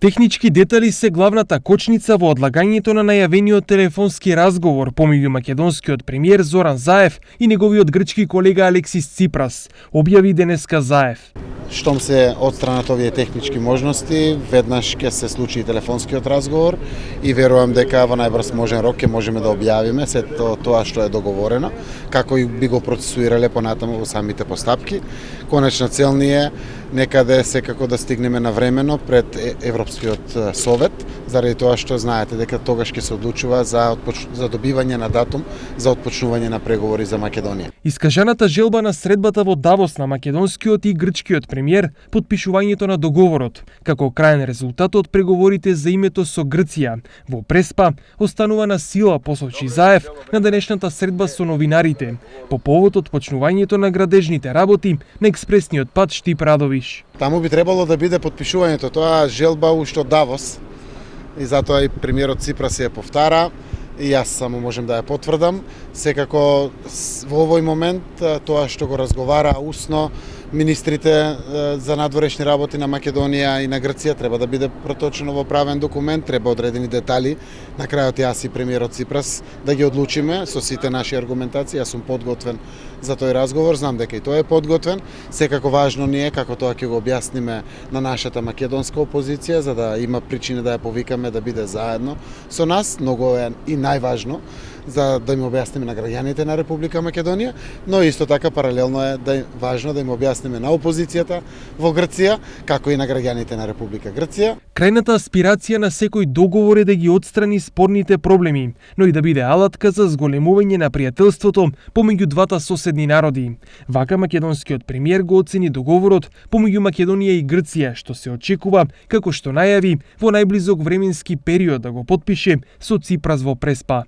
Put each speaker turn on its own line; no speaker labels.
Технички детали се главната кочница во одлагањето на најавениот телефонски разговор помеѓу македонскиот премиер Зоран Заев и неговиот грчки колега Алексис Ципрас, објави денеска Заев.
Штом се отстранат овие технички можности, веднаш ќе се случи и телефонскиот разговор и верувам дека во најбрз можен рок ќе можеме да објавиме се тоа што е договорено, како и би го процесуирале понатаму во самите постапки. Конечна цел ни е некаде секако да стигнеме навремено пред Европскиот совет, заради тоа што знаете дека тогаш ќе се одлучува за добивање на датум за отпочнување на преговори за Македонија.
Искажаната желба на средбата во Давос на македонскиот и грчкиот премиер, подпишувањето на договорот, како крајен резултат од преговорите за името со Грција во Преспа, останува на сила, посочи Заев на денешната средба со новинарите, по повод отпочнувањето на градежните работи на експресниот пат Штип-Радовиш.
Таму би требало да биде подпишувањето, тоа желба уште од Давос, и затоа и премиерот Ципрас ја повтара, и јас само можем да ја потврдам. Секако во овој момент тоа што го разговара усно министрите за надворешни работи на Македонија и на Грција треба да биде проточено во правен документ, треба одредени детали. На крајот јас и премиерот Ципрас да ги одлучиме со сите наши аргументации. Јас сум подготвен за тој разговор, знам дека и тој е подготвен. Секако важно ни е како тоа ќе го објасниме на нашата македонска опозиција, за да има причина да ја повикаме да биде заедно со нас. Многу е и најважно за да им објасниме на граѓаните на Република Македонија, но исто така паралелно е важно да им објасниме на опозицијата во Грција, како и на граѓаните на Република Грција.
Крајната аспирација на секој договор е да ги отстрани спорните проблеми, но и да биде алатка за зголемување на пријателството помеѓу двата соседни народи. Вака македонскиот премиер го оцени договорот помеѓу Македонија и Грција, што се очекува, како што најави, во најблизок временски период да го потпише со Ципрас во Преспа.